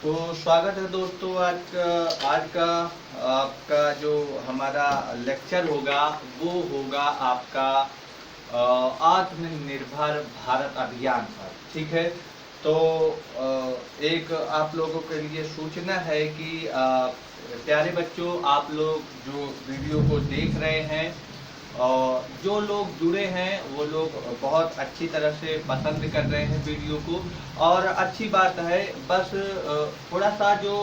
तो स्वागत है दोस्तों। आज का आपका जो हमारा लेक्चर होगा वो होगा आपका आत्मनिर्भर भारत अभियान पर। ठीक है। तो एक आप लोगों के लिए सूचना है कि प्यारे बच्चों, आप लोग जो वीडियो को देख रहे हैं और जो लोग जुड़े हैं वो लोग बहुत अच्छी तरह से पसंद कर रहे हैं वीडियो को। और अच्छी बात है, बस थोड़ा सा जो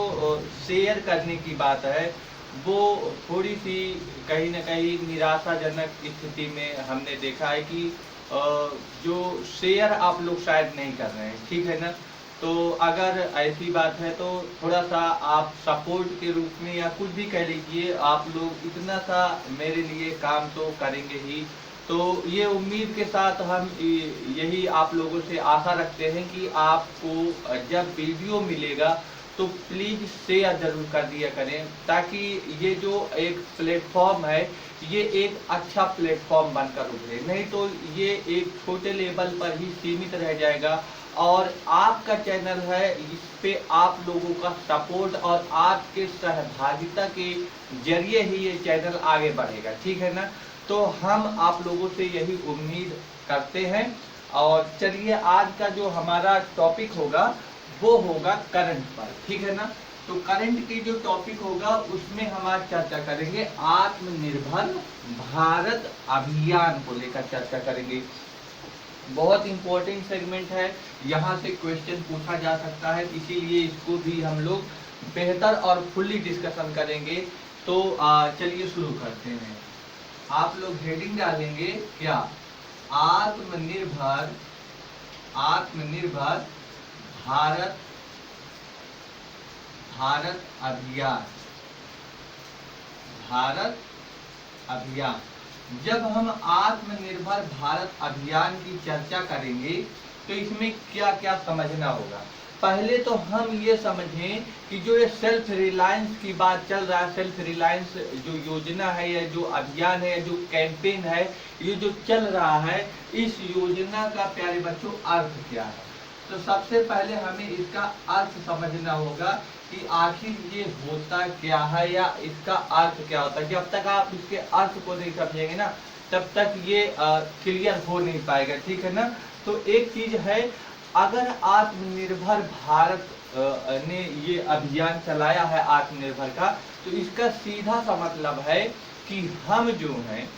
शेयर करने की बात है वो थोड़ी सी कहीं ना कहीं निराशाजनक स्थिति में हमने देखा है कि जो शेयर आप लोग शायद नहीं कर रहे हैं। ठीक है ना। तो अगर ऐसी बात है तो थोड़ा सा आप सपोर्ट के रूप में या कुछ भी कह लीजिए, आप लोग इतना सा मेरे लिए काम तो करेंगे ही। तो ये उम्मीद के साथ हम यही आप लोगों से आशा रखते हैं कि आपको जब वीडियो मिलेगा तो प्लीज़ शेयर जरूर कर दिया करें, ताकि ये जो एक प्लेटफॉर्म है ये एक अच्छा प्लेटफॉर्म बनकर उभरे। नहीं तो ये एक छोटे लेवल पर ही सीमित रह जाएगा और आपका चैनल है, इस पे आप लोगों का सपोर्ट और आपके सहभागिता के जरिए ही ये चैनल आगे बढ़ेगा। ठीक है ना। तो हम आप लोगों से यही उम्मीद करते हैं। और चलिए, आज का जो हमारा टॉपिक होगा वो होगा करंट पर। ठीक है ना। तो करंट की जो टॉपिक होगा उसमें हम आज चर्चा करेंगे आत्मनिर्भर भारत अभियान को लेकर चर्चा करेंगे। बहुत इंपॉर्टेंट सेगमेंट है, यहाँ से क्वेश्चन पूछा जा सकता है, इसीलिए इसको भी हम लोग बेहतर और फुल्ली डिस्कशन करेंगे। तो चलिए शुरू करते हैं। आप लोग हेडिंग डालेंगे क्या? आत्मनिर्भर आत्मनिर्भर भारत अभियान। भारत अभियान। जब हम आत्मनिर्भर भारत अभियान की चर्चा करेंगे तो इसमें क्या क्या समझना होगा। पहले तो हम ये समझें कि जो ये सेल्फ रिलायंस की बात चल रहा है, सेल्फ रिलायंस जो योजना है या जो अभियान है, जो कैंपेन है, ये जो चल रहा है, इस योजना का प्यारे बच्चों अर्थ क्या है। तो सबसे पहले हमें इसका अर्थ समझना होगा कि आखिर ये होता क्या है या इसका अर्थ क्या होता है। जब तक आप इसके अर्थ को नहीं समझेंगे ना, तब तक ये क्लियर हो नहीं पाएगा। ठीक है ना। तो एक चीज है, अगर आत्मनिर्भर भारत ने ये अभियान चलाया है आत्मनिर्भर का, तो इसका सीधा सा मतलब है कि हम जो हैं,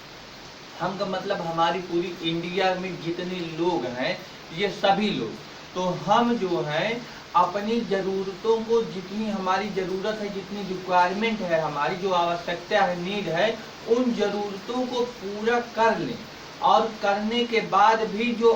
हम का मतलब हमारी पूरी इंडिया में जितने लोग हैं ये सभी लोग, तो हम जो हैं अपनी ज़रूरतों को, जितनी हमारी ज़रूरत है, जितनी रिक्वायरमेंट है, हमारी जो आवश्यकता है, नीड है, उन ज़रूरतों को पूरा कर लें। और करने के बाद भी जो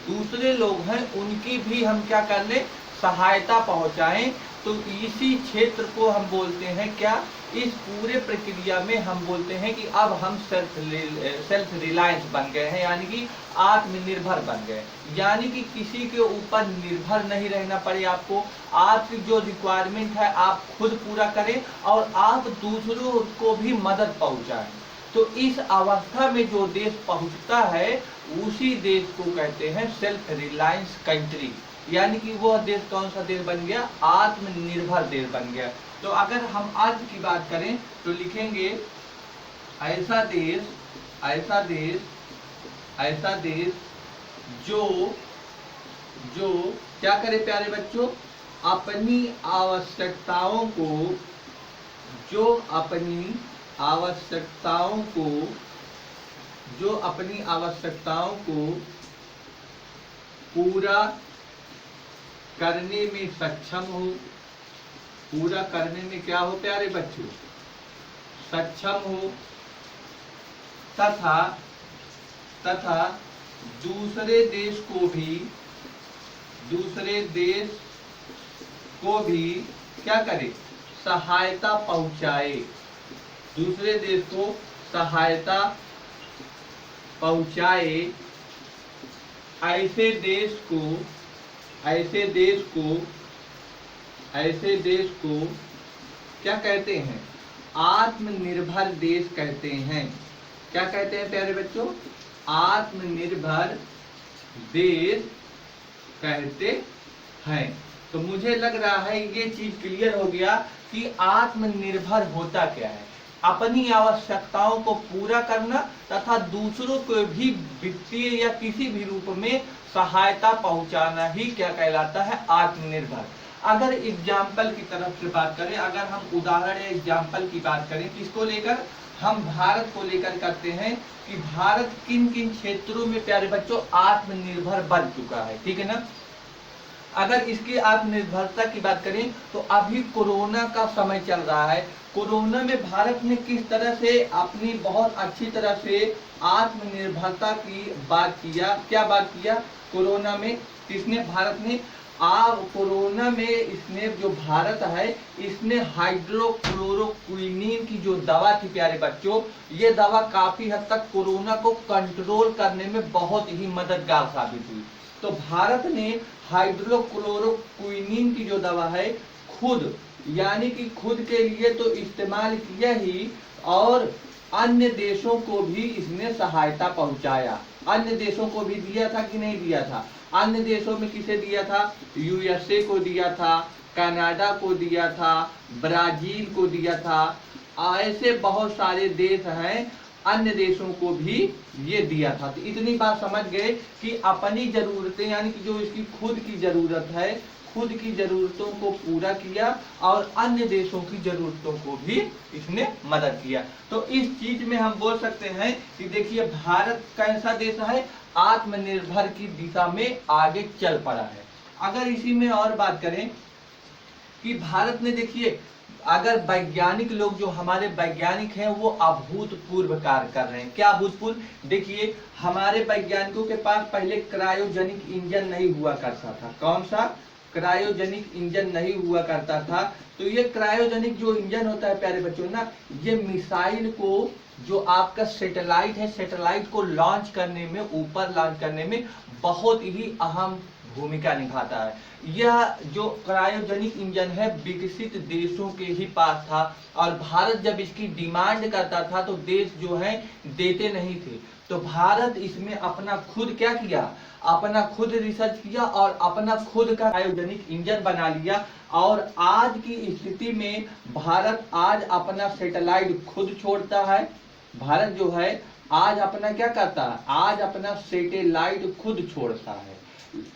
दूसरे लोग हैं उनकी भी हम क्या कर लें, सहायता पहुंचाएं। तो इसी क्षेत्र को हम बोलते हैं क्या, इस पूरे प्रक्रिया में हम बोलते हैं कि अब हम सेल्फ रिलायंस बन गए हैं, यानी कि आत्मनिर्भर बन गए। यानी कि किसी के ऊपर निर्भर नहीं रहना पड़े आपको, आपकी जो रिक्वायरमेंट है आप खुद पूरा करें और आप दूसरों को भी मदद पहुंचाएं। तो इस अवस्था में जो देश पहुंचता है उसी देश को कहते हैं सेल्फ रिलायंस कंट्री। यानी कि वह देश कौन सा देश बन गया, आत्मनिर्भर देश बन गया। तो अगर हम आज की बात करें तो लिखेंगे ऐसा देश, ऐसा देश, ऐसा देश जो जो क्या करे प्यारे बच्चों, अपनी आवश्यकताओं को, जो अपनी आवश्यकताओं को, जो अपनी आवश्यकताओं को पूरा करने में सक्षम हो, पूरा करने में क्या हो प्यारे बच्चों, सक्षम हो, तथा तथा दूसरे देश को भी, दूसरे देश को भी क्या करे, सहायता पहुंचाए, दूसरे देश को सहायता पहुंचाए। ऐसे देश को, ऐसे देश को, ऐसे देश को क्या कहते हैं, आत्मनिर्भर देश कहते हैं। क्या कहते हैं प्यारे बच्चों, आत्मनिर्भर देश कहते हैं। तो मुझे लग रहा है ये चीज क्लियर हो गया कि आत्मनिर्भर होता क्या है। अपनी आवश्यकताओं को पूरा करना तथा दूसरों को भी वित्तीय या किसी भी रूप में सहायता पहुंचाना ही क्या कहलाता है, आत्मनिर्भर। अगर एग्जाम्पल की तरफ से बात करें, अगर हम उदाहरण या एग्जाम्पल की बात करें, किसको लेकर, हम भारत को लेकर करते हैं कि भारत किन किन क्षेत्रों में प्यारे बच्चों आत्मनिर्भर बन चुका है, ठीक है ना। अगर इसकी आत्मनिर्भरता की बात करें तो अभी कोरोना का समय चल रहा है। कोरोना में भारत ने किस तरह से अपनी बहुत अच्छी तरह से आत्मनिर्भरता की बात किया, क्या बात किया कोरोना में, किसने, भारत ने। कोरोना में इसने जो भारत है, इसने हाइड्रोक्लोरोक्विनीन की जो दवा थी प्यारे बच्चों, ये दवा काफी हद तक कोरोना को कंट्रोल करने में बहुत ही मददगार साबित हुई। तो भारत ने हाइड्रोक्लोरोक्विनीन की जो दवा है खुद, यानी कि खुद के लिए तो इस्तेमाल किया ही, और अन्य देशों को भी इसने सहायता पहुंचाया। अन्य देशों को भी दिया था कि नहीं दिया था। अन्य देशों में किसे दिया था, यूएसए को दिया था, कनाडा को दिया था, ब्राजील को दिया था, ऐसे बहुत सारे देश हैं, अन्य देशों को भी ये दिया था। तो इतनी बात समझ गए कि अपनी जरूरतें, यानी कि जो इसकी खुद की जरूरत है, खुद की जरूरतों को पूरा किया और अन्य देशों की जरूरतों को भी इसने मदद किया। तो इस चीज में हम बोल सकते हैं कि देखिए भारत कैसा देश है, आत्मनिर्भर की दिशा में आगे चल पड़ा है। अगर इसी में और बात करें कि भारत ने, देखिए अगर वैज्ञानिक लोग, जो हमारे वैज्ञानिक हैं, वो अभूतपूर्व कार्य कर रहे हैं। क्या अभूतपूर्व, देखिए हमारे वैज्ञानिकों के पास पहले क्रायोजेनिक इंजन नहीं हुआ करता था। कौन सा, क्रायोजेनिक इंजन नहीं हुआ करता था। तो ये क्रायोजेनिक जो इंजन होता है प्यारे बच्चों ना, ये मिसाइल को, जो आपका सैटेलाइट है, सैटेलाइट को लॉन्च करने में, ऊपर लॉन्च करने में बहुत ही अहम भूमिका निभाता है। यह जो क्रायोजेनिक इंजन है विकसित देशों के ही पास था, और भारत जब इसकी डिमांड करता था तो देश जो है देते नहीं थे। तो भारत इसमें अपना खुद क्या किया, अपना खुद रिसर्च किया और अपना खुद का क्रायोजेनिक इंजन बना लिया। और आज की स्थिति में भारत आज अपना सैटेलाइट खुद छोड़ता है। भारत जो है आज अपना क्या करता है, आज अपना सैटेलाइट खुद छोड़ता है,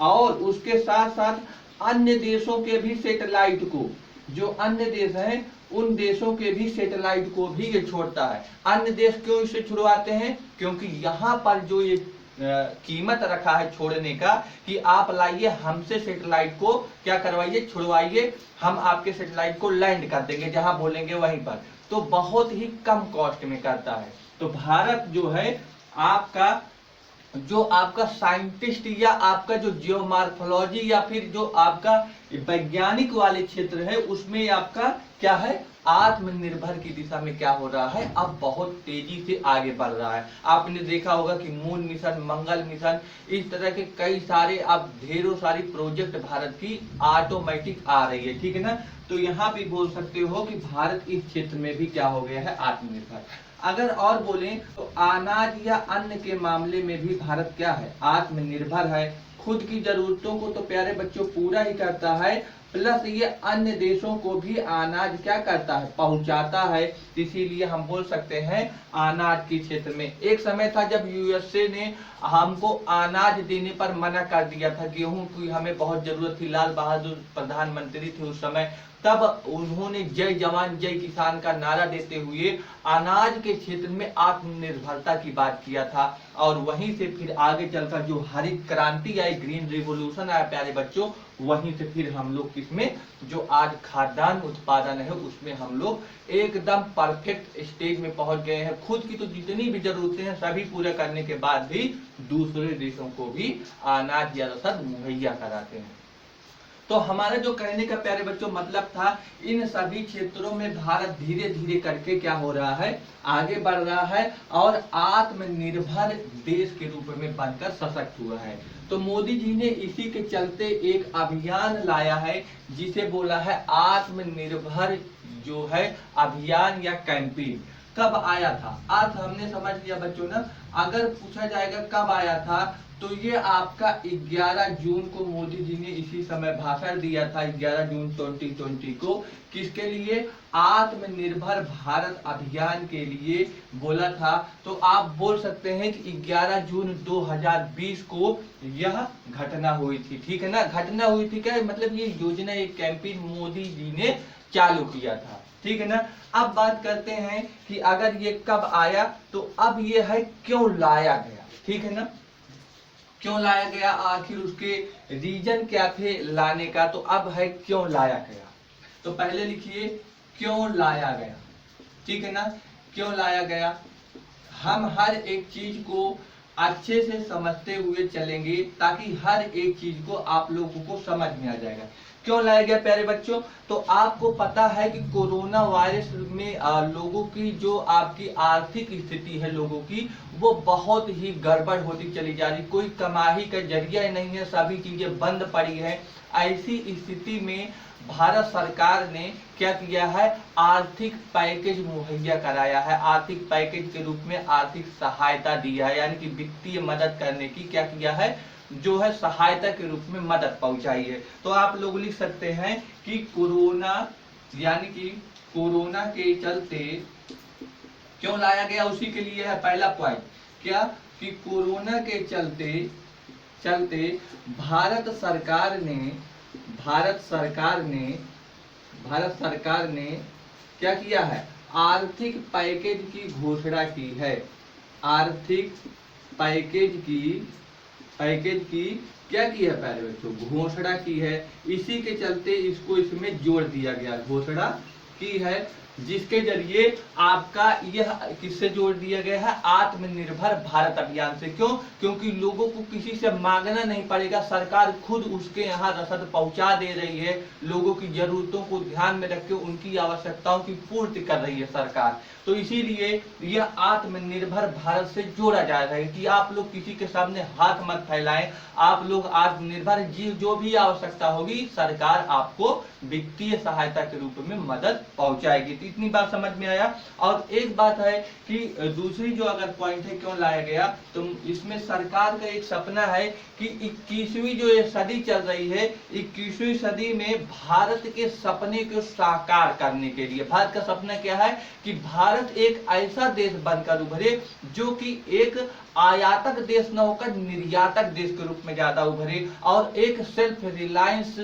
और उसके साथ साथ अन्य देशों के भी सैटेलाइट को, जो अन्य देश हैं उन देशों के भी सैटेलाइट को भी ये छोड़ता है। अन्य देश क्यों इसे छुड़वाते हैं, क्योंकि यहाँ पर जो ये कीमत रखा है छोड़ने का, कि आप लाइए हमसे सैटेलाइट को क्या करवाइए, छुड़वाइए, हम आपके सैटेलाइट को लैंड कर देंगे जहां बोलेंगे वहीं पर। तो बहुत ही कम कॉस्ट में करता है। तो भारत जो है आपका साइंटिस्ट या आपका जो जियोमॉर्फोलॉजी या फिर जो आपका वैज्ञानिक वाले क्षेत्र है, उसमें आपका क्या है, आत्मनिर्भर की दिशा में क्या हो रहा है, अब बहुत तेजी से आगे बढ़ रहा है। आपने देखा होगा कि मून मिशन, मंगल मिशन, इस तरह के कई सारे अब ढेरों सारी प्रोजेक्ट भारत की ऑटोमेटिक आ रही है, ठीक है ना। तो यहाँ भी बोल सकते हो कि भारत इस क्षेत्र में भी क्या हो गया है, आत्मनिर्भर। अगर और बोलें तो अनाज या अन्न के मामले में भी भारत क्या है, आत्मनिर्भर है। खुद की जरूरतों को तो प्यारे बच्चों पूरा ही करता है, प्लस ये अन्य देशों को भी अनाज क्या करता है, पहुंचाता है। इसीलिए हम बोल सकते हैं अनाज के क्षेत्र में। एक समय था जब यूएसए ने हमको अनाज देने पर मना कर दिया था, गेहूं की हमें बहुत जरूरत थी, लाल बहादुर प्रधानमंत्री थे उस समय, तब उन्होंने जय जवान जय किसान का नारा देते हुए अनाज के क्षेत्र में आत्मनिर्भरता की बात किया था। और वहीं से फिर आगे चलकर जो हरित क्रांति आई, ग्रीन रिवॉल्यूशन आया प्यारे बच्चों, वहीं से फिर हम लोग किसमें, जो आज खाद्यान्न उत्पादन है उसमें हम लोग एकदम परफेक्ट स्टेज में पहुंच गए हैं। खुद की तो जितनी भी जरूरतें हैं सभी पूरे करने के बाद भी दूसरे देशों को भी अनाज ज्यादातर मुहैया कराते हैं। तो हमारा जो कहने का प्यारे बच्चों मतलब था, इन सभी क्षेत्रों में भारत धीरे धीरे करके क्या हो रहा है, आगे बढ़ रहा है और आत्मनिर्भर देश के रूप में बनकर सशक्त हुआ है। तो मोदी जी ने इसी के चलते एक अभियान लाया है जिसे बोला है आत्मनिर्भर जो है अभियान या कैंपेन। कब आया था, आज हमने समझ लिया बच्चों ना। अगर पूछा जाएगा कब आया था, तो ये आपका 11 जून को मोदी जी ने इसी समय भाषण दिया था, 11 जून 2020 को। किसके लिए? आत्मनिर्भर भारत अभियान के लिए बोला था। तो आप बोल सकते हैं कि 11 जून 2020 को यह घटना हुई थी, ठीक है ना। घटना हुई थी क्या मतलब ये योजना, एक कैंपेन मोदी जी ने चालू किया था, ठीक है ना। अब बात करते हैं कि अगर ये कब आया, तो अब ये है क्यों लाया गया, ठीक है ना। क्यों लाया गया, आखिर उसके रीजन क्या थे लाने का, तो अब है क्यों लाया गया। तो पहले लिखिए क्यों लाया गया, ठीक है ना। क्यों लाया गया, हम हर एक चीज को अच्छे से समझते हुए चलेंगे ताकि हर एक चीज को आप लोगों को समझ में आ जाएगा। क्यों लाया गया प्यारे बच्चों, तो आपको पता है कि कोरोना वायरस में लोगों की जो आपकी आर्थिक स्थिति है लोगों की, वो बहुत ही गड़बड़ होती चली जा रही। कोई कमाई का जरिया नहीं है, सभी चीजें बंद पड़ी है। ऐसी स्थिति में भारत सरकार ने क्या किया है, आर्थिक पैकेज मुहैया कराया है। आर्थिक पैकेज के रूप में आर्थिक सहायता दिया है, यानी कि वित्तीय मदद करने की क्या किया है, जो है सहायता के रूप में मदद पहुंचाई है। तो आप लोग लिख सकते हैं कि कोरोना, यानी कि कोरोना के चलते क्यों लाया गया, उसी के लिए है पहला पॉइंट क्या, कि कोरोना के चलते भारत सरकार ने क्या किया है, आर्थिक पैकेज की घोषणा की है। आर्थिक पैकेज की क्या की है प्यारे बच्चों, घोषणा की है। इसी के चलते इसको इसमें जोड़ दिया गया, घोषणा की है, जिसके जरिए आपका यह किससे जोड़ दिया गया है, आत्मनिर्भर भारत अभियान से। क्यों? क्योंकि लोगों को किसी से मांगना नहीं पड़ेगा, सरकार खुद उसके यहाँ रसद पहुंचा दे रही है। लोगों की जरूरतों को ध्यान में रख के उनकी आवश्यकताओं की पूर्ति कर रही है सरकार। तो इसीलिए यह आत्मनिर्भर भारत से जोड़ा जा रहा है कि आप लोग किसी के सामने हाथ मत फैलाएं, आप लोग आत्मनिर्भर, जो भी आवश्यकता होगी सरकार आपको वित्तीय सहायता के रूप में मदद पहुंचाएगी। तो इतनी बात समझ में आया। और एक बात है कि दूसरी जो अगर पॉइंट है क्यों लाया गया, तो इसमें सरकार का एक सपना है कि 21वीं जो ये सदी चल रही है, 21वीं सदी में भारत के सपने को साकार करने के लिए, भारत का सपना क्या है कि भारत एक ऐसा देश बनकर उभरे जो कि एक आयातक देश न होकर निर्यातक देश के रूप में ज्यादा उभरे, और एक सेल्फ रिलायंस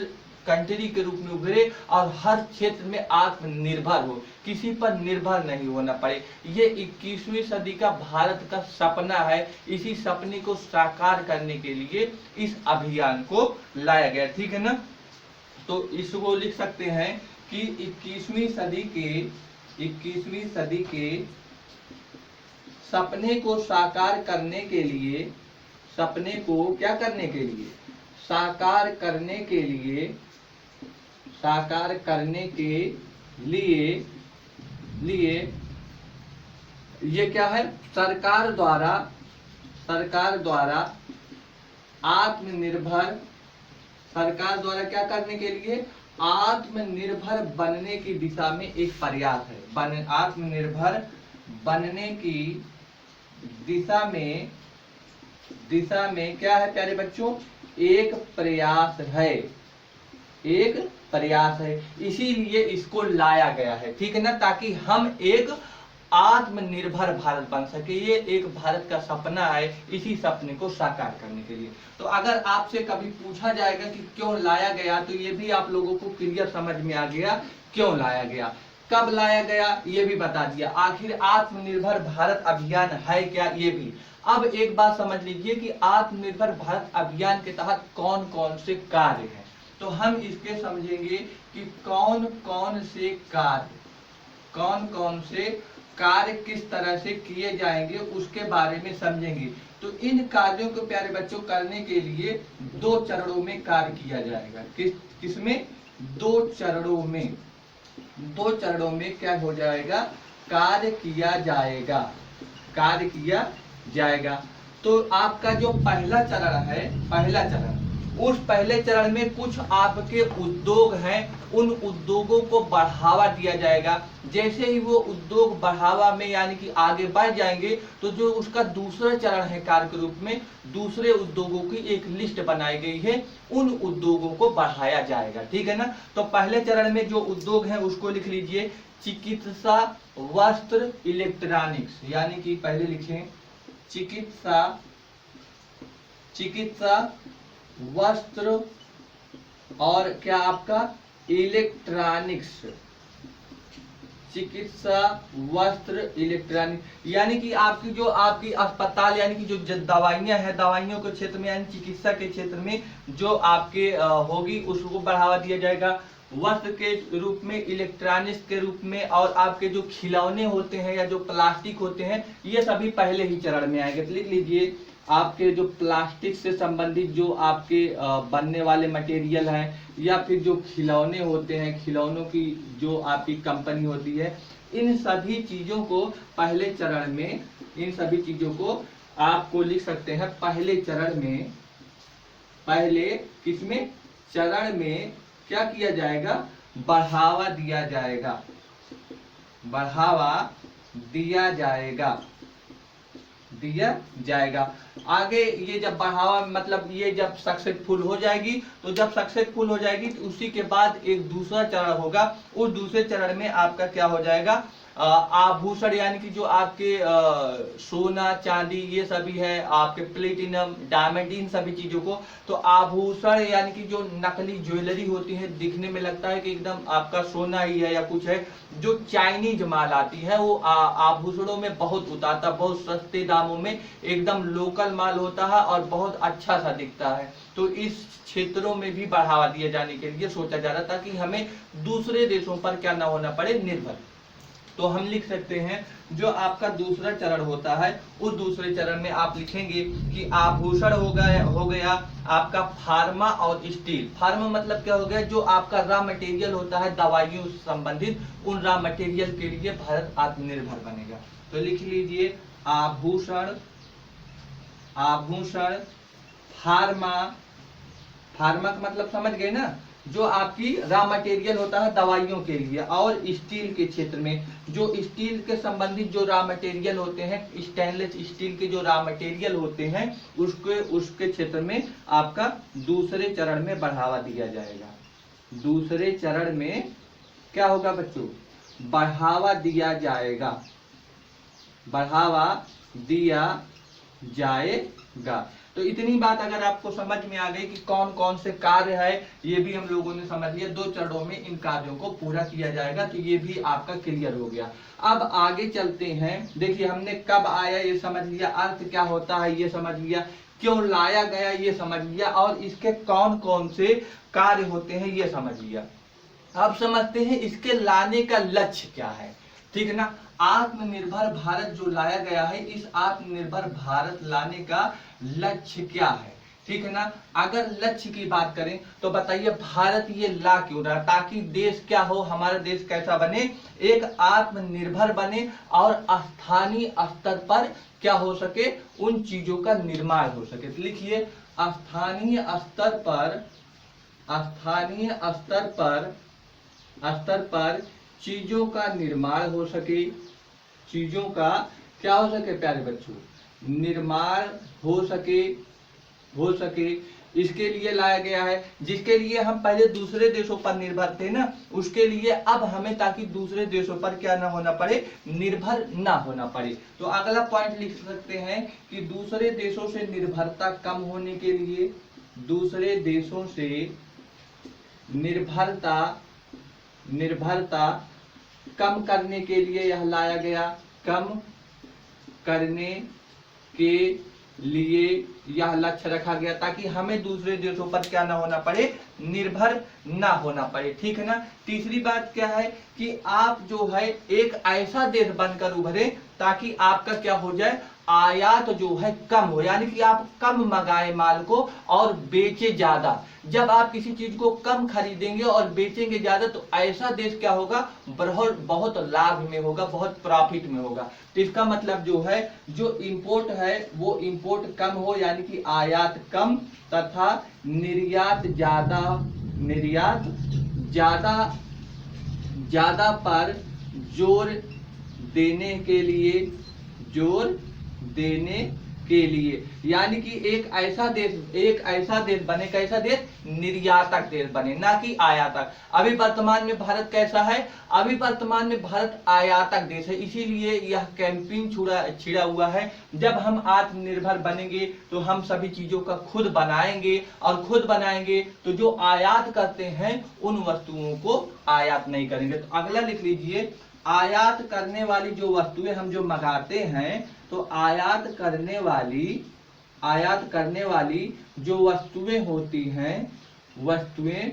कंट्री के रूप में उभरे, और हर क्षेत्र में आत्मनिर्भर हो, किसी पर निर्भर नहीं होना पड़े। ये 21वीं सदी का भारत का सपना है। इसी सपने को साकार करने के लिए इस अभियान को लाया गया, ठीक है ना। तो इसको लिख सकते हैं कि 21वीं सदी के सपने को साकार करने के लिए, सपने को क्या करने के लिए, साकार करने के लिए ये क्या है, सरकार द्वारा क्या करने के लिए, आत्मनिर्भर बनने की दिशा में एक प्रयास है। आत्मनिर्भर बनने की दिशा में क्या है प्यारे बच्चों, एक प्रयास है, इसीलिए इसको लाया गया है, ठीक है ना, ताकि हम एक आत्मनिर्भर भारत बन सके। ये एक भारत का सपना है, इसी सपने को साकार करने के लिए। तो अगर आपसे कभी पूछा जाएगा कि क्यों लाया गया, तो ये भी आप लोगों को क्लियर समझ में आ गया क्यों लाया गया, कब लाया गया ये भी बता दिया, आखिर आत्मनिर्भर भारत अभियान है क्या ये भी। अब एक बात समझ लीजिए कि आत्मनिर्भर भारत अभियान के तहत कौन कौन से कार्य हैं। तो हम इसके समझेंगे कि कौन कौन से कार्य किस तरह से किए जाएंगे, उसके बारे में समझेंगे। तो इन कार्यों को प्यारे बच्चों करने के लिए 2 चरणों में कार्य किया जाएगा। किसमें? 2 चरणों में क्या हो जाएगा, कार्य किया जाएगा। तो आपका जो पहला चरण है, उस पहले चरण में कुछ आपके उद्योग हैं, उन उद्योगों को बढ़ावा दिया जाएगा। जैसे ही वो उद्योग बढ़ावा में यानी कि आगे बढ़ जाएंगे तो जो उसका दूसरा चरण है कार्य के रूप में, दूसरे उद्योगों की एक लिस्ट बनाई गई है, उन उद्योगों को बढ़ाया जाएगा। ठीक है ना। तो पहले चरण में जो उद्योग है उसको लिख लीजिए, चिकित्सा, वस्त्र, इलेक्ट्रॉनिक्स, यानी कि पहले लिखें चिकित्सा, वस्त्र और क्या आपका इलेक्ट्रॉनिक्स। चिकित्सा, वस्त्र, इलेक्ट्रॉनिक, यानी कि आपकी अस्पताल यानी कि जो दवाइयां हैं, दवाइयों के क्षेत्र में यानी चिकित्सा के क्षेत्र में जो आपके होगी उसको बढ़ावा दिया जाएगा। वस्त्र के रूप में, इलेक्ट्रॉनिक्स के रूप में, और आपके जो खिलौने होते हैं या जो प्लास्टिक होते हैं ये सभी पहले ही चरण में आएंगे। तो लिख लीजिए आपके जो प्लास्टिक से संबंधित जो आपके बनने वाले मटेरियल हैं या फिर जो खिलौने होते हैं, खिलौनों की जो आपकी कंपनी होती है, इन सभी चीजों को पहले चरण में, इन सभी चीजों को आपको लिख सकते हैं पहले चरण में। पहले किसमें चरण में क्या किया जाएगा, बढ़ावा दिया जाएगा, बढ़ावा दिया जाएगा, दिया जाएगा। आगे ये जब बढ़ावा मतलब ये जब सक्सेसफुल हो जाएगी, तो जब सक्सेसफुल हो जाएगी तो उसी के बाद एक दूसरा चरण होगा। उस दूसरे चरण में आपका क्या हो जाएगा, आभूषण, यानी कि जो आपके सोना चांदी ये सभी है, आपके प्लेटिनम डायमंड, इन सभी चीजों को, तो आभूषण यानी कि जो नकली ज्वेलरी होती है, दिखने में लगता है कि एकदम आपका सोना ही है या कुछ है, जो चाइनीज माल आती है वो आभूषणों में बहुत उतारता, बहुत सस्ते दामों में एकदम लोकल माल होता है और बहुत अच्छा सा दिखता है। तो इस क्षेत्रों में भी बढ़ावा दिए जाने के लिए सोचा जा रहा, ताकि हमें दूसरे देशों पर क्या ना होना पड़े, निर्भर। तो हम लिख सकते हैं जो आपका दूसरा चरण होता है, उस दूसरे चरण में आप लिखेंगे कि आभूषण हो गया आपका फार्मा और स्टील। फार्मा मतलब क्या हो गया, जो आपका रॉ मटेरियल होता है दवाइयों से संबंधित, उन रॉ मटेरियल के लिए भारत आत्मनिर्भर बनेगा। तो लिख लीजिए आभूषण, फार्मा, फार्मा का मतलब समझ गए ना, जो आपकी रॉ मटेरियल होता है दवाइयों के लिए, और स्टील के क्षेत्र में जो स्टील के संबंधित जो रॉ मटेरियल होते हैं, स्टेनलेस स्टील के जो रॉ मटेरियल होते हैं, उसके क्षेत्र में आपका दूसरे चरण में बढ़ावा दिया जाएगा। दूसरे चरण में क्या होगा बच्चों, बढ़ावा दिया जाएगा, बढ़ावा दिया जाएगा। तो इतनी बात अगर आपको समझ में आ गई कि कौन कौन से कार्य है, ये भी हम लोगों ने समझ लिया। 2 चरणों में इन कार्यों को पूरा किया जाएगा, तो ये भी आपका क्लियर हो गया। अब आगे चलते हैं। देखिए हमने कब आया ये समझ लिया, अर्थ क्या होता है ये समझ लिया, क्यों लाया गया ये समझ लिया, और इसके कौन कौन से कार्य होते हैं ये समझ लिया। अब समझते हैं इसके लाने का लक्ष्य क्या है। ठीक है ना। आत्मनिर्भर भारत जो लाया गया है, इस आत्मनिर्भर भारत लाने का लक्ष्य क्या है। ठीक है ना। अगर लक्ष्य की बात करें तो बताइए भारत ये ला क्यों रहा, ताकि देश क्या हो, हमारा देश कैसा बने, एक आत्मनिर्भर बने और स्थानीय स्तर पर क्या हो सके, उन चीजों का निर्माण हो सके। तो लिखिए स्थानीय स्तर पर चीजों का निर्माण हो सके, चीजों का क्या हो सके प्यारे बच्चों, निर्माण हो सके, इसके लिए लाया गया है। जिसके लिए हम पहले दूसरे देशों पर निर्भर थे ना, उसके लिए अब हमें ताकि दूसरे देशों पर क्या ना होना पड़े, निर्भर ना होना पड़े। तो अगला पॉइंट लिख सकते हैं कि दूसरे देशों से निर्भरता कम होने के लिए, दूसरे देशों से निर्भरता कम करने के लिए यह लाया गया, कम करने के लिए यह लक्ष्य रखा गया, ताकि हमें दूसरे देशों पर क्या ना होना पड़े, निर्भर ना होना पड़े। ठीक है ना। तीसरी बात क्या है कि आप जो है एक ऐसा देश बनकर उभरे ताकि आपका क्या हो जाए, आयात जो है कम हो, यानी कि आप कम मंगाए माल को और बेचे ज्यादा। जब आप किसी चीज को कम खरीदेंगे और बेचेंगे ज्यादा तो ऐसा देश क्या होगा, बहुत बहुत लाभ में होगा, बहुत प्रॉफिट में होगा। तो इसका मतलब जो है, जो इंपोर्ट है वो इंपोर्ट कम हो, यानी कि आयात कम तथा निर्यात ज्यादा, निर्यात ज्यादा ज्यादा पर जोर देने के लिए, जोर देने के लिए, यानी कि एक ऐसा देश बने, कैसा देश, निर्यातक देश बने, ना कि आयातक। अभी वर्तमान में भारत कैसा है, अभी वर्तमान में भारत आयातक देश है, इसीलिए यह कैंपेन छिड़ा हुआ है। जब हम आत्मनिर्भर बनेंगे तो हम सभी चीजों का खुद बनाएंगे, और खुद बनाएंगे तो जो आयात करते हैं उन वस्तुओं को आयात नहीं करेंगे। तो अगला लिख लीजिए, आयात करने वाली जो वस्तुएं हम जो मंगाते हैं, तो आयात करने वाली जो वस्तुएं होती हैं, वस्तुएं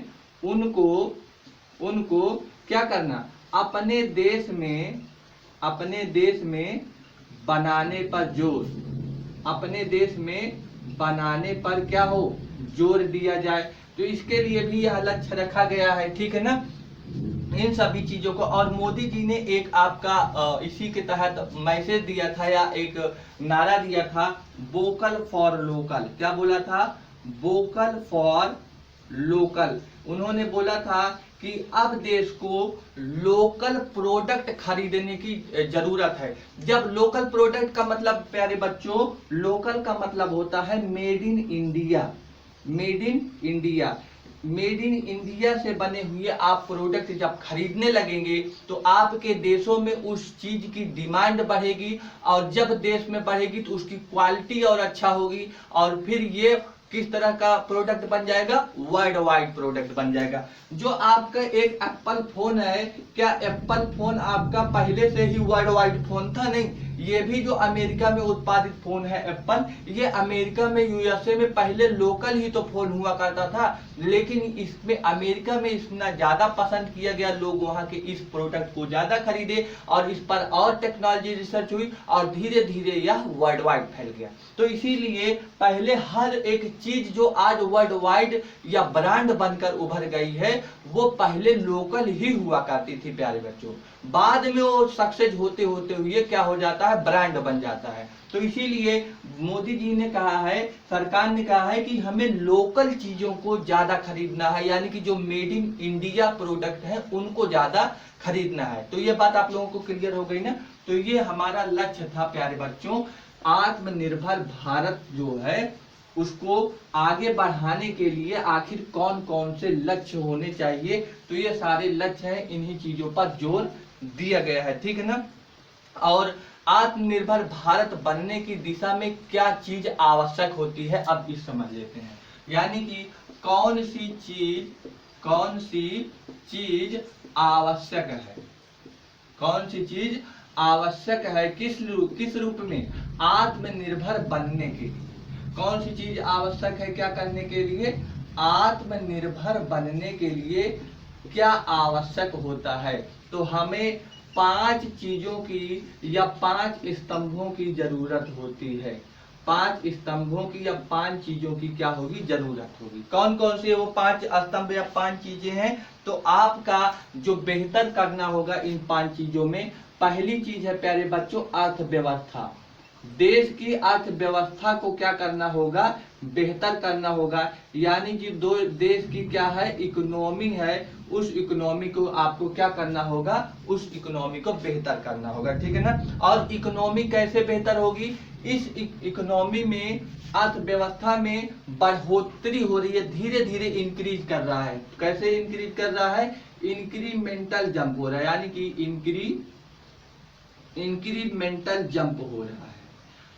उनको क्या करना, अपने देश में बनाने पर जोर, अपने देश में बनाने पर क्या हो, जोर दिया जाए। तो इसके लिए भी यह लक्ष्य रखा गया है, ठीक है ना, इन सभी चीजों को। और मोदी जी ने एक आपका इसी के तहत मैसेज दिया था या एक नारा दिया था, वोकल फॉर लोकल। क्या बोला था, वोकल फॉर लोकल। उन्होंने बोला था कि अब देश को लोकल प्रोडक्ट खरीदने की जरूरत है। जब लोकल प्रोडक्ट का मतलब प्यारे बच्चों, लोकल का मतलब होता है made in India, made in India. Made in India से बने हुए आप प्रोडक्ट जब खरीदने लगेंगे तो आपके देशों में उस चीज की डिमांड बढ़ेगी, और जब देश में बढ़ेगी तो उसकी क्वालिटी और अच्छा होगी, और फिर ये किस तरह का प्रोडक्ट बन जाएगा, वर्ल्ड वाइड प्रोडक्ट बन जाएगा। जो आपका एक एप्पल फोन है, क्या एप्पल फोन आपका पहले से ही वर्ल्ड वाइड फोन था? नहीं, ये भी जो अमेरिका में उत्पादित फोन है एप्पल, ये अमेरिका में, यूएसए में पहले लोकल ही तो फोन हुआ करता था, लेकिन इसमें अमेरिका में इतना ज्यादा पसंद किया गया, लोग वहां के इस प्रोडक्ट को ज्यादा खरीदे और इस पर और टेक्नोलॉजी रिसर्च हुई और धीरे धीरे यह वर्ल्ड वाइड फैल गया। तो इसीलिए पहले हर एक चीज जो आज वर्ल्ड वाइड या ब्रांड बनकर उभर गई है, वो पहले लोकल ही हुआ करती थी प्यारे बच्चों। बाद में वो सक्सेस होते होते हुए क्या हो जाता है, ब्रांड बन जाता है। तो इसीलिए मोदी जी ने कहा है, सरकार ने कहा है कि हमें लोकल चीजों को ज्यादा खरीदना है, यानी कि जो मेड इन इंडिया प्रोडक्ट है उनको ज्यादा खरीदना है। तो ये बात आप लोगों को क्लियर हो गई ना। तो ये हमारा लक्ष्य था प्यारे बच्चों, आत्मनिर्भर भारत जो है उसको आगे बढ़ाने के लिए आखिर कौन कौन से लक्ष्य होने चाहिए। तो ये सारे लक्ष्य हैं, इन्हीं चीजों पर जोर दिया गया है, ठीक है ना। और आत्मनिर्भर भारत बनने की दिशा में क्या चीज आवश्यक होती है, अब इस समझ लेते हैं। यानी कि कौन सी चीज आवश्यक है, कौन सी चीज आवश्यक है, किस रूप में, आत्मनिर्भर बनने के लिए। कौन सी चीज आवश्यक है, क्या करने के लिए, आत्मनिर्भर बनने के लिए क्या आवश्यक होता है। तो हमें 5 चीजों की या 5 स्तंभों की जरूरत होती है। 5 स्तंभों की या 5 चीजों की क्या होगी, जरूरत होगी। कौन कौन से वो 5 स्तंभ या 5 चीजें हैं, तो आपका जो बेहतर करना होगा इन 5 चीजों में, पहली चीज है प्यारे बच्चों, अर्थव्यवस्था। देश की अर्थव्यवस्था को क्या करना होगा, बेहतर करना होगा। यानी कि दो देश की क्या है, इकोनॉमी है, उस इकोनॉमी को आपको क्या करना होगा, उस इकोनॉमी को बेहतर करना होगा, ठीक है ना। और इकोनॉमी कैसे बेहतर होगी, इस इकोनॉमी में, अर्थव्यवस्था में बढ़ोतरी हो रही है, धीरे धीरे इंक्रीज कर रहा है। कैसे इंक्रीज कर रहा है, इंक्रीमेंटल जंप हो रहा है, यानी कि इंक्रीमेंटल जंप हो रहा है।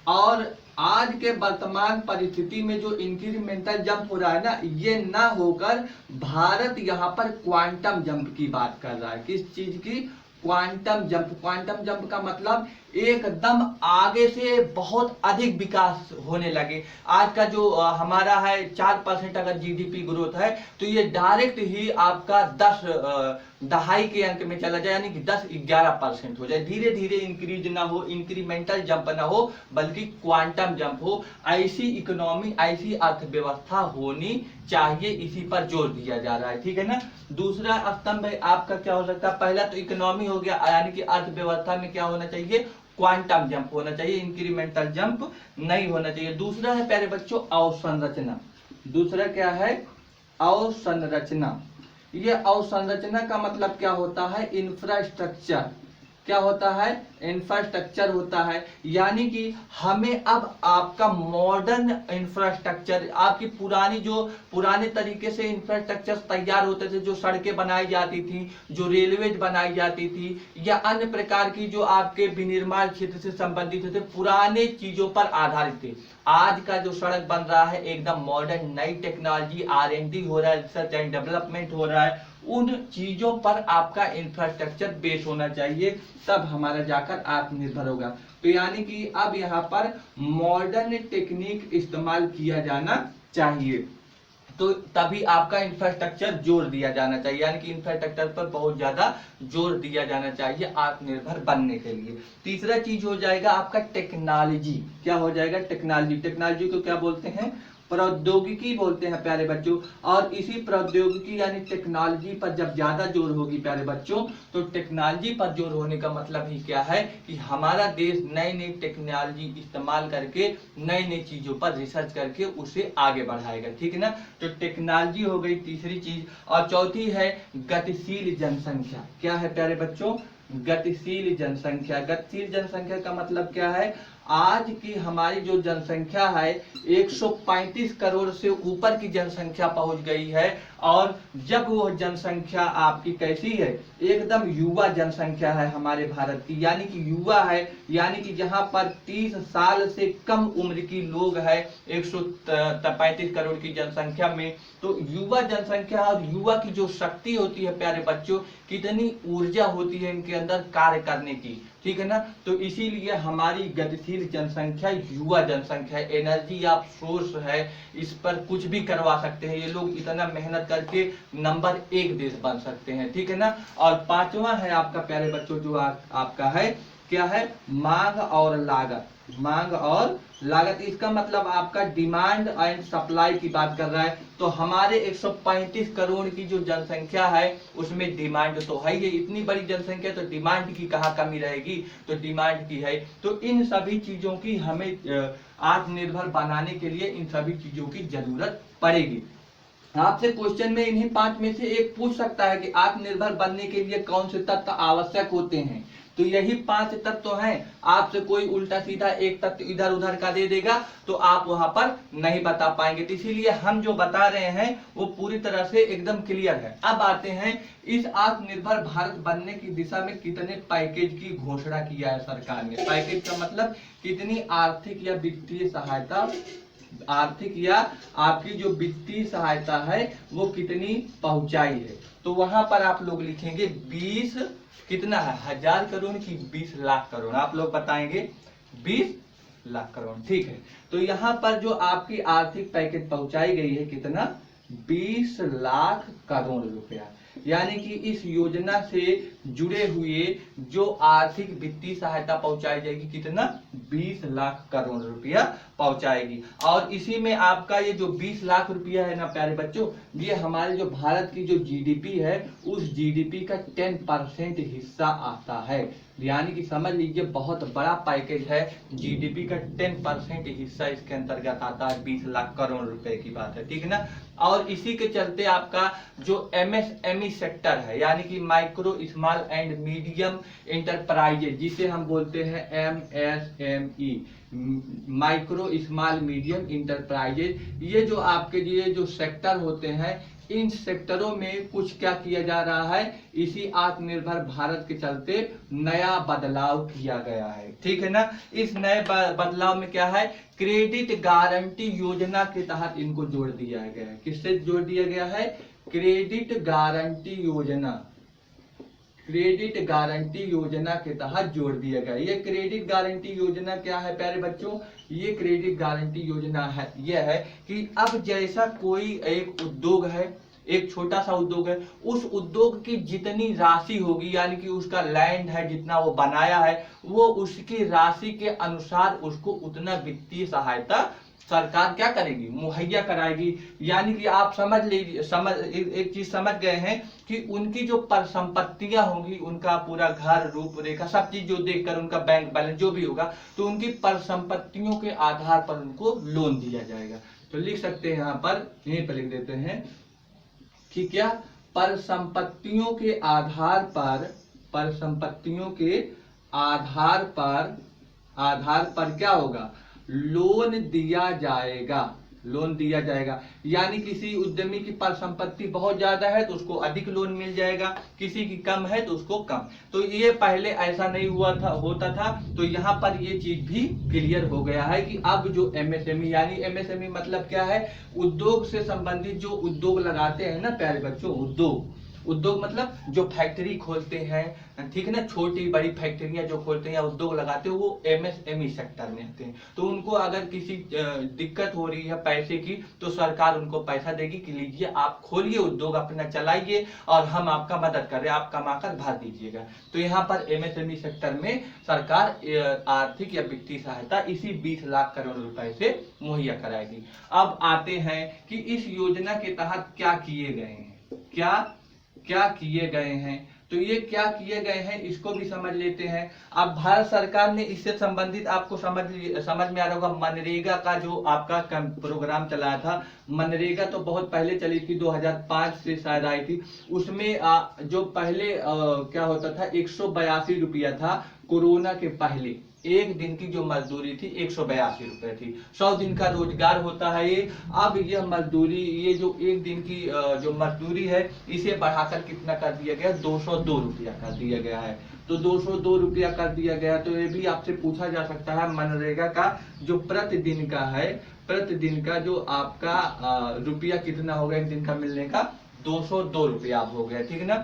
और आज के वर्तमान परिस्थिति में जो इंक्रीमेंटल जंप हो रहा है ना, ये ना होकर भारत यहाँ पर क्वांटम जंप की बात कर रहा है। किस चीज की, क्वांटम जंप। क्वांटम जंप का मतलब एकदम आगे से बहुत अधिक विकास होने लगे। आज का जो हमारा है 4% अगर जीडीपी ग्रोथ है, तो ये डायरेक्ट ही आपका 10 के अंक में चला जाए, यानी कि 10-11% हो जाए। धीरे धीरे इंक्रीज ना हो, इंक्रीमेंटल जंप ना हो, बल्कि क्वांटम जंप हो। ऐसी इकोनॉमी, ऐसी अर्थव्यवस्था होनी चाहिए, इसी पर जोर दिया जा रहा है। ठीक है ना। दूसरा स्तंभ है आपका क्या हो सकता है, पहला तो इकोनॉमी हो गया, यानी कि अर्थव्यवस्था में क्या होना चाहिए, क्वांटम जंप होना चाहिए, इंक्रीमेंटल जंप नहीं होना चाहिए। दूसरा है प्यारे बच्चों अवसंरचना। दूसरा क्या है, अवसंरचना। ये अवसंरचना का मतलब क्या होता है, इंफ्रास्ट्रक्चर। क्या होता है, इंफ्रास्ट्रक्चर होता है, यानी कि हमें अब आपका मॉडर्न इंफ्रास्ट्रक्चर, आपकी पुरानी जो पुराने तरीके से इंफ्रास्ट्रक्चर तैयार होते थे, जो सड़कें बनाई जाती थी, जो रेलवेज बनाई जाती थी, या अन्य प्रकार की जो आपके विनिर्माण क्षेत्र से संबंधित थे, पुराने चीजों पर आधारित थे। आज का जो सड़क बन रहा है एकदम मॉडर्न, नई टेक्नोलॉजी, R&D हो रहा है, रिसर्च एंड डेवलपमेंट हो रहा है, उन चीजों पर आपका इंफ्रास्ट्रक्चर बेस होना चाहिए, तब हमारा जाकर आत्मनिर्भर होगा। तो यानी कि अब यहाँ पर मॉडर्न टेक्निक इस्तेमाल किया जाना चाहिए, तो तभी आपका इंफ्रास्ट्रक्चर जोर दिया जाना चाहिए, यानी कि इंफ्रास्ट्रक्चर पर बहुत ज्यादा जोर दिया जाना चाहिए आत्मनिर्भर बनने के लिए। तीसरा चीज हो जाएगा आपका टेक्नोलॉजी। क्या हो जाएगा, टेक्नोलॉजी। टेक्नोलॉजी को क्या बोलते हैं, प्रौद्योगिकी बोलते हैं प्यारे बच्चों। और इसी प्रौद्योगिकी यानी टेक्नोलॉजी पर जब ज्यादा जोर होगी प्यारे बच्चों, तो टेक्नोलॉजी पर जोर होने का मतलब ही क्या है कि हमारा देश नई नई टेक्नोलॉजी इस्तेमाल करके, नई नई चीजों पर रिसर्च करके उसे आगे बढ़ाएगा। ठीक है ना। तो टेक्नोलॉजी हो गई तीसरी चीज। और चौथी है गतिशील जनसंख्या। क्या है प्यारे बच्चों, गतिशील जनसंख्या। गतिशील जनसंख्या का मतलब क्या है, आज की हमारी जो जनसंख्या है 135 करोड़ से ऊपर की जनसंख्या पहुंच गई है। और जब वो जनसंख्या आपकी कैसी है, एकदम युवा जनसंख्या है हमारे भारत की, यानी कि युवा है, यानी कि जहां पर 30 साल से कम उम्र की लोग है 135 करोड़ की जनसंख्या में। तो युवा जनसंख्या और युवा की जो शक्ति होती है प्यारे बच्चों, कितनी ऊर्जा होती है इनके अंदर कार्य करने की। ठीक है ना। तो इसीलिए हमारी गतिशील जनसंख्या युवा जनसंख्या, एनर्जी ऑफ सोर्स है, इस पर कुछ भी करवा सकते हैं ये लोग, इतना मेहनत करके नंबर 1 देश बन सकते हैं। ठीक है ना। और पांचवा है आपका प्यारे बच्चों जो आपका है, क्या है, मांग और लागत। मांग और लागत, इसका मतलब आपका डिमांड एंड सप्लाई की बात कर रहा है। तो हमारे 135 करोड़ की जो जनसंख्या है उसमें डिमांड तो है ही, इतनी बड़ी जनसंख्या, तो डिमांड की कहाँ कमी रहेगी, तो डिमांड की है। तो इन सभी चीजों की हमें आत्मनिर्भर बनाने के लिए इन सभी चीजों की जरूरत पड़ेगी। आपसे क्वेश्चन में इन्हीं 5 में से एक पूछ सकता है कि आत्मनिर्भर बनने के लिए कौन से तत्व आवश्यक होते हैं, तो यही 5 तत्व हैं। आपसे कोई उल्टा सीधा एक तत्व इधर उधर का दे देगा तो आप वहां पर नहीं बता पाएंगे। तो इसीलिए हम जो बता रहे हैं वो पूरी तरह से एकदम क्लियर है। अब आते हैं, इस आत्मनिर्भर भारत बनने की दिशा में कितने पैकेज की घोषणा किया है सरकार ने। पैकेज का मतलब कितनी आर्थिक या वित्तीय सहायता, आर्थिक या आपकी जो वित्तीय सहायता है वो कितनी पहुंचाई है। तो वहां पर आप लोग लिखेंगे 20 कितना है, 1000 करोड़ की 20 लाख करोड़, आप लोग बताएंगे 20 लाख करोड़। ठीक है। तो यहाँ पर जो आपकी आर्थिक पैकेज पहुंचाई गई है कितना, 20 लाख करोड़ रुपया। यानी कि इस योजना से जुड़े हुए जो आर्थिक वित्तीय सहायता पहुंचाई जाएगी कितना, 20 लाख करोड़ रुपया पहुंचाएगी। और इसी में आपका ये जो 20 लाख रुपया है ना प्यारे बच्चों, ये हमारे जो भारत की जो जीडीपी है उस जीडीपी का 10% हिस्सा आता है। यानी कि समझ लीजिए बहुत बड़ा पैकेज है, जीडीपी का 10% हिस्सा इसके अंतर्गत आता है, 20 लाख करोड़ रुपए की बात है। ठीक है ना। और इसी के चलते आपका जो एमएसएमई सेक्टर है, यानी कि micro small and medium enterprises, जिसे हम बोलते हैं MSME, micro small medium enterprises, ये जो आपके ये जो सेक्टर होते हैं, इन सेक्टरों में कुछ क्या किया जा रहा है, इसी आत्मनिर्भर भारत के चलते नया बदलाव किया गया है। ठीक है ना। इस नए बदलाव में क्या है, क्रेडिट गारंटी योजना के तहत इनको जोड़ दिया गया है। किससे जोड़ दिया गया है, क्रेडिट गारंटी योजना। क्रेडिट गारंटी योजना के तहत जोड़ दिया गया। ये क्रेडिट गारंटी योजना क्या है प्यारे बच्चों? ये क्रेडिट गारंटी योजना है, यह है कि अब जैसा कोई एक उद्योग है, एक छोटा सा उद्योग है, उस उद्योग की जितनी राशि होगी, यानी कि उसका लैंड है, जितना वो बनाया है, वो उसकी राशि के अनुसार उसको उतना वित्तीय सहायता सरकार क्या करेगी? मुहैया कराएगी। यानी कि आप समझ लीजिए, एक चीज समझ गए हैं कि उनकी जो परिसंपत्तियां होंगी, उनका पूरा घर, रूपरेखा, सब चीज जो देखकर उनका बैंक बैलेंस जो भी होगा, तो उनकी परिसंपत्तियों के आधार पर उनको लोन दिया जाएगा। तो लिख सकते हैं यहाँ पर, यहीं पर लिख देते हैं कि क्या? परिसंपत्तियों के आधार पर, परिसंपत्तियों के आधार पर क्या होगा? लोन दिया जाएगा, लोन दिया जाएगा। यानी किसी उद्यमी की परिसंपत्ति बहुत ज्यादा है तो उसको अधिक लोन मिल जाएगा, किसी की कम है तो उसको कम। तो ये पहले ऐसा नहीं होता था। तो यहाँ पर ये चीज भी क्लियर हो गया है कि अब जो एमएसएमई, यानी एमएसएमई मतलब क्या है? उद्योग से संबंधित जो उद्योग लगाते हैं ना प्यारे बच्चों, उद्योग मतलब जो फैक्ट्री खोलते हैं, ठीक है ना, छोटी बड़ी फैक्ट्रियां जो खोलते हैं या उद्योग लगाते हैं, वो एमएसएमई सेक्टर में आते हैं। तो उनको अगर किसी दिक्कत हो रही है पैसे की, तो सरकार उनको पैसा देगी कि लीजिए आप खोलिए उद्योग, अपना चलाइए और हम आपका मदद कर रहे हैं, आप कमाकर भर दीजिएगा। तो यहाँ पर एमएसएमई सेक्टर में सरकार आर्थिक या वित्तीय सहायता इसी 20 लाख करोड़ रुपए से मुहैया कराएगी। अब आते हैं कि इस योजना के तहत क्या किए गए हैं, क्या किए गए हैं। तो ये क्या किए गए हैं इसको भी समझ लेते हैं। अब भारत सरकार ने इससे संबंधित, आपको समझ में आ रहा होगा, मनरेगा का जो आपका प्रोग्राम चलाया था। मनरेगा तो बहुत पहले चली थी, 2005 से शायद आई थी। उसमें जो पहले क्या होता था, 182 रुपया था कोरोना के पहले। एक दिन की जो मजदूरी थी 182 रुपए थी। 100 दिन का रोजगार होता है ये। अब यह मजदूरी, ये जो एक दिन की जो मजदूरी है, इसे बढ़ाकर कितना कर दिया गया? 202 रुपया कर दिया गया है। तो 202 रुपया कर दिया गया। तो ये भी आपसे पूछा जा सकता है, मनरेगा का जो प्रतिदिन का है, प्रतिदिन का जो आपका रुपया कितना होगा एक दिन का मिलने का? 202 रुपया हो गया, ठीक है ना।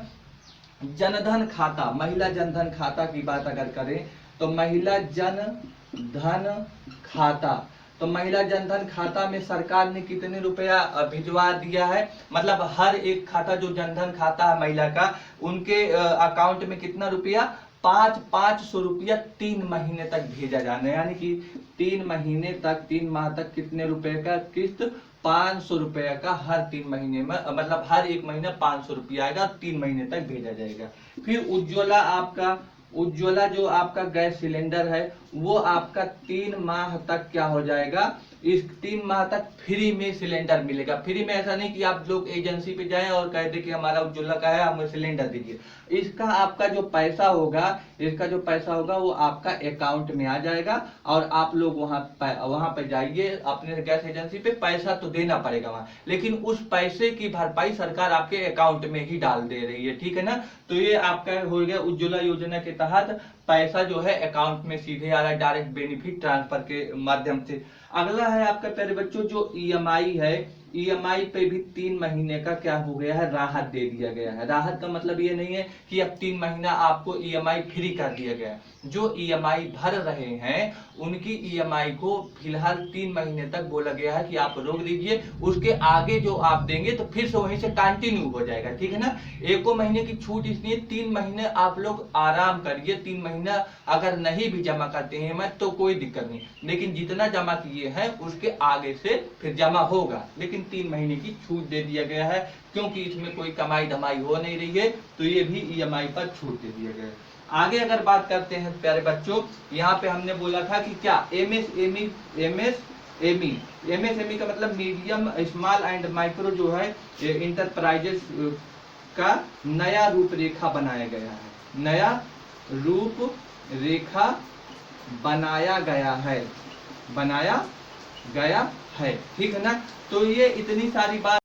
जनधन खाता, महिला जनधन खाता की बात अगर करें तो महिला जनधन खाता, तो महिला जनधन खाता में सरकार ने कितने रुपया भिजवा दिया है? मतलब हर एक खाता जो जनधन खाता है महिला का, उनके अकाउंट में कितना रुपया? 500 रुपया 3 महीने तक भेजा जाना है। यानी कि 3 महीने तक, 3 माह तक कितने रुपए का किस्त? 500 रुपया का हर 3 महीने में, मतलब हर एक महीने 500 रुपया आएगा, 3 महीने तक भेजा जाएगा। फिर उज्ज्वला जो आपका गैस सिलेंडर है, वो आपका 3 माह तक क्या हो जाएगा? इस 3 माह तक फ्री में सिलेंडर मिलेगा। फ्री में ऐसा नहीं कि आप लोग एजेंसी पे जाएं और कह दे कि हमारा उज्ज्वला का है, हमें सिलेंडर दीजिए। इसका आपका जो पैसा होगा, वो आपका अकाउंट में आ जाएगा और आप लोग वहां पे जाइए अपने गैस एजेंसी पे, पैसा तो देना पड़ेगा वहां, लेकिन उस पैसे की भरपाई सरकार आपके अकाउंट में ही डाल दे रही है, ठीक है ना। तो ये आपका हो गया उज्ज्वला योजना के तहत पैसा जो है अकाउंट में सीधे आ रहा है, डायरेक्ट बेनिफिट ट्रांसफर के माध्यम से। अगला है आपका प्यारे बच्चों जो ईएमआई है, ईएमआई पे भी 3 महीने का क्या हो गया है? राहत दे दिया गया है। राहत का मतलब ये नहीं है कि अब 3 महीना आपको ईएमआई फ्री कर दिया गया है। जो ईएमआई भर रहे हैं उनकी ईएमआई को फिलहाल 3 महीने तक बोला गया है कि आप रोक दीजिए, उसके आगे जो आप देंगे तो फिर से वहीं से कंटिन्यू हो जाएगा, ठीक है ना। 1 महीने की छूट इसलिए, 3 महीने आप लोग आराम करिए। 3 महीना अगर नहीं भी जमा करते हैं मैं तो कोई दिक्कत नहीं, लेकिन जितना जमा किए हैं उसके आगे से फिर जमा होगा, लेकिन 3 महीने की छूट दे दिया गया है, क्योंकि इसमें कोई कमाई धमाई हो नहीं रही है, तो ये भी ईएमआई पर छूट दे दिया गया है। आगे अगर बात करते हैं प्यारे बच्चों, यहाँ पे हमने बोला था कि क्या एमएसएमई का मतलब मीडियम स्मॉल एंड माइक्रो जो है इंटरप्राइजेस का नया रूपरेखा बनाया गया है। नया रूपरेखा बनाया गया है, ठीक है ना। तो ये इतनी सारी बात